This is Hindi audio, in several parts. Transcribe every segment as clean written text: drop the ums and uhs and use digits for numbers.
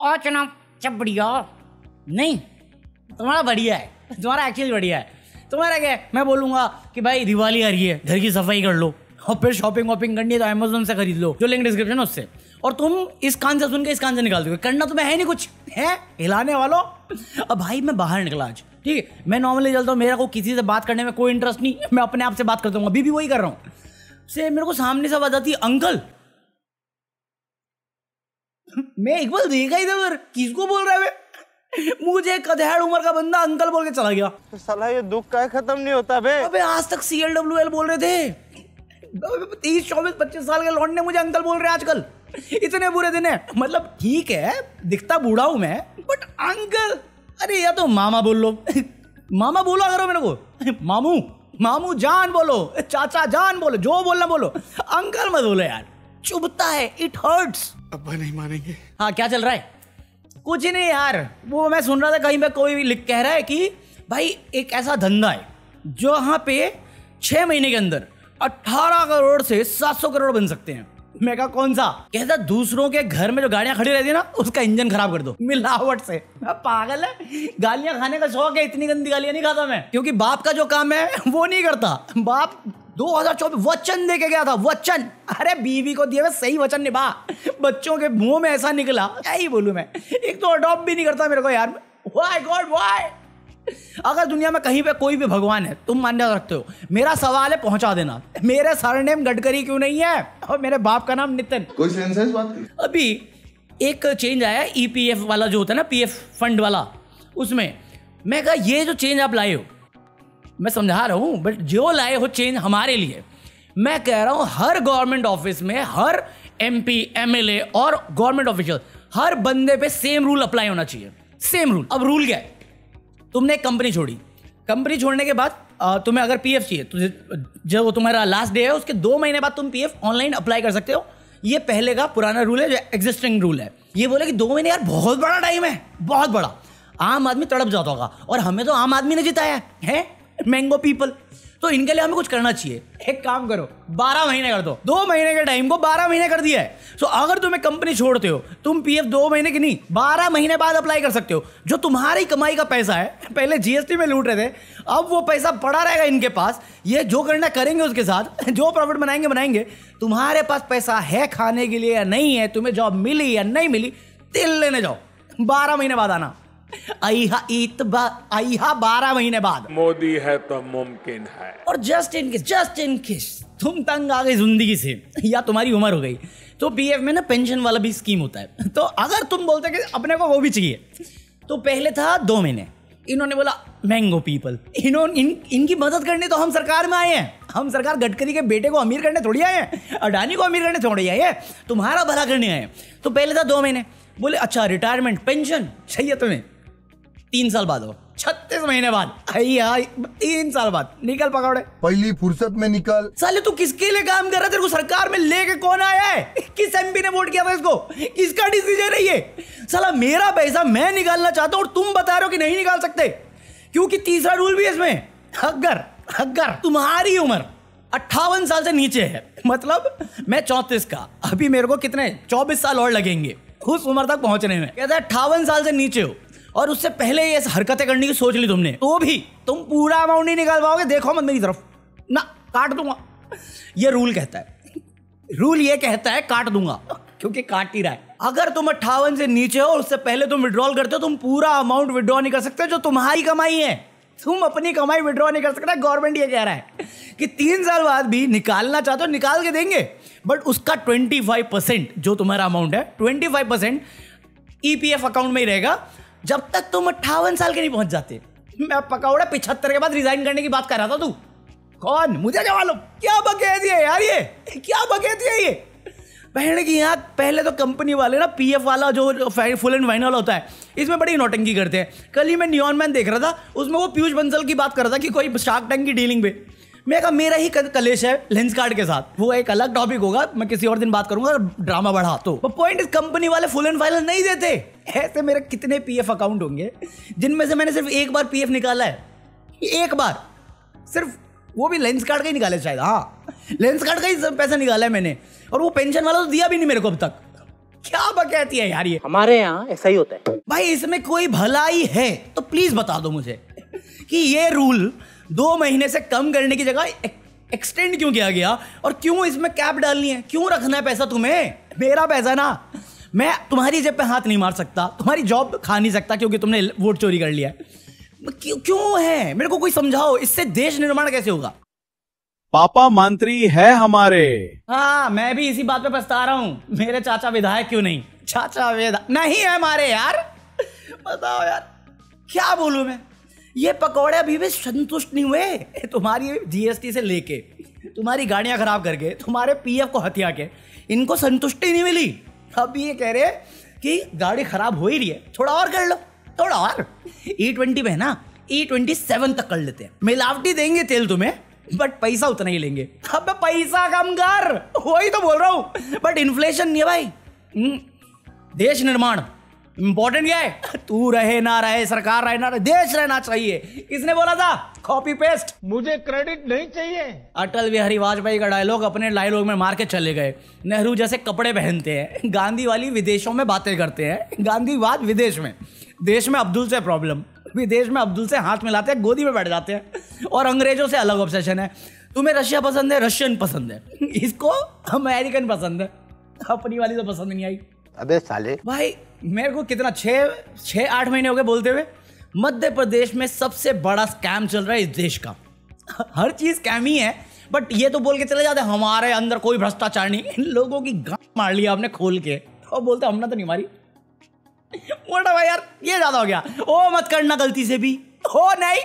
और चुनाव सब बढ़िया नहीं, तुम्हारा बढ़िया है, तुम्हारा एक्चुअली बढ़िया है। तुम्हारा क्या है, मैं बोलूँगा कि भाई दिवाली आ रही है, घर की सफाई कर लो और फिर शॉपिंग वॉपिंग करनी है तो अमेजोन से खरीद लो, जो लिंक डिस्क्रिप्शन है उससे। और तुम इस कान से सुन के इस कान से निकाल दोगे, करना तुम्हें है नहीं कुछ, है हिलाने वालों। अब भाई मैं बाहर निकला आज, ठीक है, मैं नॉर्मली चलता हूँ, मेरा को किसी से बात करने में कोई इंटरेस्ट नहीं, मैं अपने आप से बात करता हूँ, अभी भी वही कर रहा हूँ। से मेरे को सामने से आवाज आती है अंकल। मैं एक बार देखा ही था, किसको बोल रहा है? मुझे कदहड़ उम्र का बंदा अंकल बोल के चला गया। तो साला ये दुख का खत्म नहीं होता बे। अबे आज तक CLWL बोल रहे थे, 30, 24, 25 साल के लौंडे मुझे अंकल बोल रहे हैं आजकल। इतने बुरे दिन है, मतलब ठीक है दिखता बूढ़ा हूं मैं, बट अंकल, अरे या तो मामा बोल लो, मामा बोलो करो मेरे को, मामू मामू जान बोलो, चाचा जान बोलो, जो बोलना बोलो, अंकल मत बोलो यार, चुभता है, इट हर्ट्स। अब्बा नहीं मानेंगे। हाँ क्या चल रहा है? कुछ ही नहीं यार, वो मैं सुन रहा था कहीं पे कोई लिख कह रहा है कि भाई एक ऐसा धंधा है जो यहाँ पे 6 महीने के अंदर 18 करोड़ से 700 करोड़ बन सकते हैं। मैं कहा कौन सा? कहता दूसरों के घर में जो गाड़ियां खड़ी रहती है ना, उसका इंजन खराब कर दो मिलावट से। पागल है, गालियां खाने का शौक है, इतनी गंदी गालियां नहीं खाता मैं, क्योंकि बाप का जो काम है वो नहीं करता। बाप 2024 वचन दे के गया था, वचन, अरे बीवी को दिए सही वचन निभा, बच्चों के मुंह में ऐसा निकला, क्या ही बोलूं मैं। एक तो अडॉप्ट भी नहीं करता मेरे को यार, व्हाई गॉड व्हाई? अगर दुनिया में कहीं पे कोई भी भगवान है, तुम मान्य रखते हो, मेरा सवाल है पहुंचा देना, मेरे सरनेम गडकरी क्यों नहीं है और मेरे बाप का नाम नितिन? कोई सेंस है इस बात की? अभी एक चेंज आया EPF वाला जो होता है ना, PF फंड वाला, उसमें मैं कहा ये जो चेंज आप लाए हो, मैं समझा रहा हूं, बट जो लाए हो चेंज हमारे लिए, मैं कह रहा हूं हर गवर्नमेंट ऑफिस में, हर MP MLA और गवर्नमेंट ऑफिशियल, हर बंदे पे सेम रूल अप्लाई होना चाहिए, सेम रूल। अब रूल क्या है? तुमने एक कंपनी छोड़ी, कंपनी छोड़ने के बाद तुम्हें अगर PF चाहिए तो जो तुम्हारा लास्ट डे है उसके 2 महीने बाद तुम PF ऑनलाइन अप्लाई कर सकते हो। ये पहले का पुराना रूल है, जो एग्जिस्टिंग रूल है। ये बोले कि 2 महीने यार बहुत बड़ा टाइम है, बहुत बड़ा, आम आदमी तड़प जाता होगा, और हमें तो आम आदमी ने जिताया है, मैंगो पीपल, तो इनके लिए हमें कुछ करना चाहिए। एक काम करो, 12 महीने कर दो, 2 महीने के टाइम को 12 महीने कर दिया है। तो अगर तुम्हें कंपनी छोड़ते हो, तुम PF 2 महीने की नहीं 12 महीने बाद अप्लाई कर सकते हो। जो तुम्हारी कमाई का पैसा है, पहले GST में लूट रहे थे, अब वो पैसा पड़ा रहेगा इनके पास, ये जो करना करेंगे उसके साथ, जो प्रॉफिट बनाएंगे। तुम्हारे पास पैसा है खाने के लिए या नहीं है, तुम्हें जॉब मिली या नहीं मिली, तिल लेने जाओ, 12 महीने बाद आना। आइहा 12 महीने बाद। मोदी है तो मुमकिन है। और जस्ट इन केस तुम तंग आ गई जिंदगी से या तुम्हारी उम्र हो गई, तो PF में ना पेंशन वाला भी स्कीम होता है। तो अगर तुम बोलते कि अपने को वो भी चाहिए, तो पहले था 2 महीने, इन्होंने बोला मैंगो पीपल, इनकी मदद करने तो हम सरकार में आए हैं। हम सरकार गडकरी के बेटे को अमीर करने थोड़ी आए हैं, अडानी को अमीर करने थोड़ी आए हैं, तुम्हारा भला करने आए हैं। तो पहले था 2 महीने, बोले अच्छा रिटायरमेंट पेंशन चाहिए तुम्हें 3 साल बाद हो, 36 महीने बाद, 3 साल बाद निकल पकौड़े, पहली फुर्सत में निकल। साले तू किसके लिए काम कर रहा है? तेरे को सरकार में लेके कौन आया है? किस MP ने वोट किया था इसको? किसका डिसीजन है ये? साला मेरा पैसा मैं निकालना चाहता हूं और तुम बता रहे हो कि नहीं निकाल सकते, क्योंकि तीसरा रूल भी है इसमें। अगर तुम्हारी उम्र 58 साल से नीचे है, मतलब मैं 34 का, अभी मेरे को कितने 24 साल और लगेंगे उस उम्र तक पहुंचने में, कहता है 58 साल से नीचे हो और उससे पहले ये हरकतें करने की सोच ली तुमने, तो भी तुम पूरा अमाउंट नहीं निकाल पाओगे। देखो मत मेरी तरफ ना, काट दूंगा। ये रूल कहता है, रूल ये कहता है काट दूंगा, क्योंकि काट ही रहा है। अगर तुम 58 से नीचे हो, उससे पहले तुम विड्रॉल करते हो, तुम पूरा अमाउंट विड्रॉ नहीं कर सकते जो तुम्हारी कमाई है। तुम अपनी कमाई विड्रॉ नहीं कर सकते। गवर्नमेंट ये कह रहा है कि 3 साल बाद भी निकालना चाहते हो निकाल के देंगे, बट उसका 25% जो तुम्हारा अमाउंट है, 25% EPF अकाउंट में ही रहेगा जब तक तुम 58 साल के नहीं पहुंच जाते। मैं पकौड़ा 75 के बाद रिजाइन करने की बात कर रहा था। तू कौन? मुझे क्या मालूम? क्या बकैती है यार ये, क्या बकैती है ये? बहन की यहाँ पहले तो कंपनी वाले ना PF वाला जो फुल एंड फाइनल होता है, इसमें बड़ी नौटंकी करते हैं। कल ही मैं नियॉन मैन देख रहा था, उसमें वो पीयूष बंसल की बात कर रहा था कि कोई शार्क टैंक की डीलिंग पे। मैं कहा मेरा ही कलेश है लेंस कार्ड के साथ, वो एक अलग टॉपिक होगा, मैं किसी और दिन बात करूंगा, ड्रामा बढ़ा। तो पॉइंट इस कंपनी वाले फुल एंड फाइनल नहीं देते। ऐसे मेरे कितने PF अकाउंट होंगे जिनमें से मैंने सिर्फ एक बार PF निकाला है, एक बार सिर्फ, वो भी लेंस कार्ड का ही निकाला शायद, हाँ लेंस कार्ड का ही पैसा निकाला है मैंने, और वो पेंशन वाला तो दिया भी नहीं मेरे को अब तक। क्या बकैती है यार ये। हमारे यहाँ ऐसा ही होता है भाई इसमें कोई भलाई है तो प्लीज बता दो मुझे कि ये रूल 2 महीने से कम करने की जगह एक्सटेंड क्यों किया गया, और क्यों इसमें कैप डालनी है, क्यों रखना है पैसा तुम्हें। मेरा पैसा ना, मैं तुम्हारी जेब पे हाथ नहीं मार सकता, तुम्हारी जॉब खा नहीं सकता क्योंकि तुमने वोट चोरी कर लिया है। क्यों है, मेरे को कोई समझाओ, इससे देश निर्माण कैसे होगा। पापा मंत्री है हमारे। हाँ मैं भी इसी बात पे पछता रहा हूं, मेरे चाचा विधायक क्यों नहीं, चाचा विधायक नहीं है हमारे यार। बताओ यार क्या बोलूं मैं, ये पकौड़े अभी भी संतुष्ट नहीं हुए। तुम्हारी जीएसटी से लेके, तुम्हारी गाड़ियां खराब करके, तुम्हारे पीएफ को हत्या के, इनको संतुष्टि नहीं मिली। अब ये कह रहे कि गाड़ी खराब हो ही रही है, थोड़ा और कर लो, थोड़ा और। E20 में ना E27 तक कर लेते हैं, मिलावटी देंगे तेल तुम्हें बट पैसा उतना ही लेंगे। अब पैसा कम कर, वही तो बोल रहा हूं, बट इन्फ्लेशन नहीं है भाई। देश निर्माण इंपॉर्टेंट क्या है, तू रहे ना रहे, सरकार रहे ना रहे, देश रहना चाहिए। किसने बोला था, कॉपी पेस्ट। मुझे क्रेडिट नहीं चाहिए। अटल बिहारी वाजपेयी का डायलॉग अपने डायलॉग में मार के चले गए। नेहरू जैसे कपड़े पहनते हैं, गांधी वाली विदेशों में बातें करते हैं, गांधीवाद विदेश में, देश में अब्दुल से प्रॉब्लम, विदेश में अब्दुल से हाथ मिलाते हैं, गोदी में बैठ जाते हैं, और अंग्रेजों से अलग ऑब्सेशन है। तुम्हें रशिया पसंद है, रशियन पसंद है, इसको अमेरिकन पसंद है, अपनी वाली तो पसंद नहीं आई। अबे साले भाई मेरे को कितना 6-8 महीने हो गए बोलते हुए, मध्य प्रदेश में सबसे बड़ा स्कैम चल रहा है इस देश का। हर चीज स्कैम ही है, बट ये तो बोल के चले जाते हमारे अंदर कोई भ्रष्टाचार नहीं। इन लोगों की गांड मार लिया आपने खोल के, और बोलते हमने तो नहीं मारी। मोटा भाई यार ये ज्यादा हो गया, ओ मत करना गलती से भी, हो नहीं।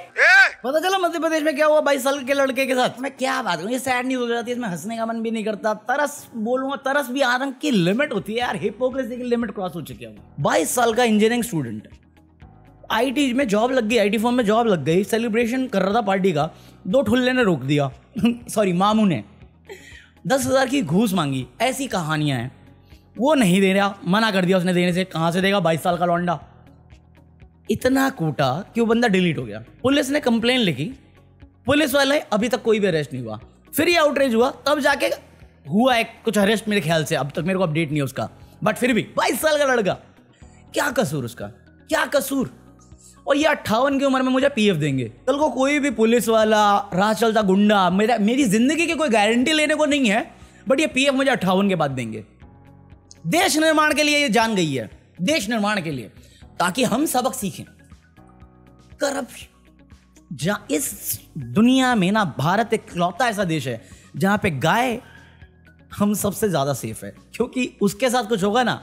पता चला मध्य प्रदेश में क्या हुआ 22 साल के लड़के के साथ। मैं क्या बात करूं, ये सैड न्यूज़ हो जाती है, इसमें हंसने का मन भी नहीं करता। तरस बोलूंगा, तरस भी आतंक की लिमिट होती है यार, हिपोक्रेसी की लिमिट क्रॉस हो चुकी है। 22 साल का इंजीनियरिंग स्टूडेंट, आईटी में जॉब लग गई, आईटी फर्म में जॉब लग गई, सेलिब्रेशन कर रहा था पार्टी का, 2 ठुल्ले ने रोक दिया सॉरी मामू ने 10,000 की घूस मांगी। ऐसी कहानियां हैं, वो नहीं दे रहा, मना कर दिया उसने देने से। कहां से देगा 22 साल का लौंडा। इतना कूटा कि वो बंदा डिलीट हो गया। पुलिस ने कंप्लेन लिखी, पुलिस वाले अभी तक कोई भी अरेस्ट नहीं हुआ। फिर ये आउटरीच हुआ, तब जाके हुआ एक कुछ अरेस्ट मेरे ख्याल से, अब तक मेरे को अपडेट नहीं है उसका, बट फिर भी 22 साल का लड़का, क्या कसूर उसका, क्या कसूर। और ये 58 की उम्र में मुझे पीएफ देंगे। कल को कोई भी पुलिस वाला, राह चलता गुंडा, मेरी जिंदगी की कोई गारंटी लेने को नहीं है, बट ये पीएफ मुझे 58 के बाद देंगे। देश निर्माण के लिए ये जान गई है, देश निर्माण के लिए, ताकि हम सबक सीखें। करप्शन इस दुनिया में ना, भारत एक इकलौता ऐसा देश है जहां पे गाय हम सबसे ज्यादा सेफ है, क्योंकि उसके साथ कुछ होगा ना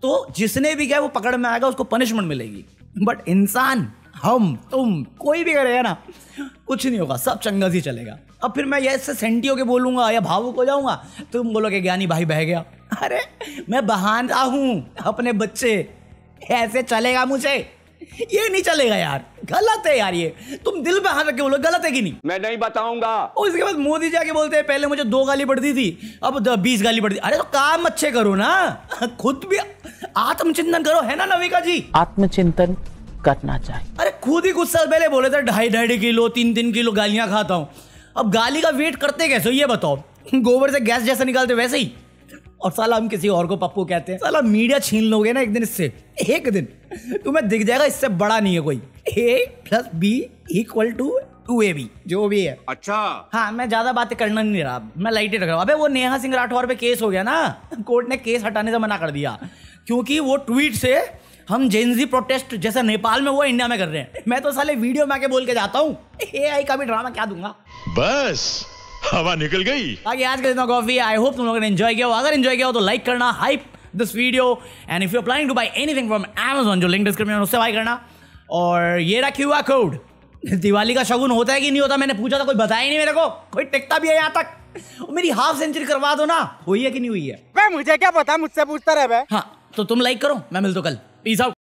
तो जिसने भी किया वो पकड़ में आएगा, उसको पनिशमेंट मिलेगी। बट इंसान, हम तुम कोई भी करेगा ना, कुछ नहीं होगा, सब चंगा सी चलेगा। अब फिर मैं ऐसे सेंटी होके बोलूंगा या भावुक हो जाऊंगा, तुम बोलोगे ज्ञानी भाई बह गया। अरे मैं बहाना हूं अपने बच्चे, ऐसे चलेगा मुझे, ये नहीं चलेगा यार, गलत है यार। ये तुम दिल पे हाथ रख के बोलो, गलत है कि नहीं? मैं नहीं बताऊंगा। और इसके बाद मोदी जाके बोलते हैं पहले मुझे 2 गाली पड़ती थी, अब 20 गाली पड़ती। अरे तो काम अच्छे करो ना, खुद भी आत्मचिंतन करो, है ना नविका जी? आत्मचिंतन करना चाहिए। अरे खुद ही कुछ साल पहले बोले थे 2.5 किलो 3 किलो गालियां खाता हूं। अब गाली का वेट करते कैसे ये बताओ? गोबर से गैस जैसा निकालते वैसे ही। और साला हम किसी और को पप्पू कहते हैं। साला मीडिया छीन लोगे ना एक दिन, इससे एक दिन तुम्हें दिख जाएगा इससे बड़ा नहीं है कोई। A + B = 2AB जो भी है। अच्छा हाँ, मैं ज्यादा बातें करना नहीं रहा, मैं लाइट ही रख रहा हूँ। अबे वो नेहा सिंह राठौर पे केस हो गया ना, कोर्ट ने केस हटाने से मना कर दिया, क्योंकि वो ट्वीट से हम जेनजी प्रोटेस्ट जैसा नेपाल में वो इंडिया में कर रहे हैं। मैं तो साले वीडियो में आके बोल के जाता हूँ, AI का भी ड्रामा क्या दूंगा। बस हवा निकल गई। आगे आज के दिन कॉफी, आई होप तुम लोगों ने एंजॉय किया हो। अगर एंजॉय किया हो तो लाइक करना, hype this video, and if you are planning to buy anything from Amazon, जो लिंक डिस्क्रिप्शन में उससे बाय करना। और ये रहा QR कोड। दिवाली का शगुन होता है कि नहीं होता, मैंने पूछा था, कोई बताया ही नहीं मेरे को। कोई टिकता भी है यहाँ तक? मेरी हाफ सेंचुरी करवा दो ना, हुई है कि नहीं हुई है? मुझे क्या पता, मुझसे पूछता रहे। हाँ तो तुम लाइक करो, मैं मिलता हूं कल। Peace out.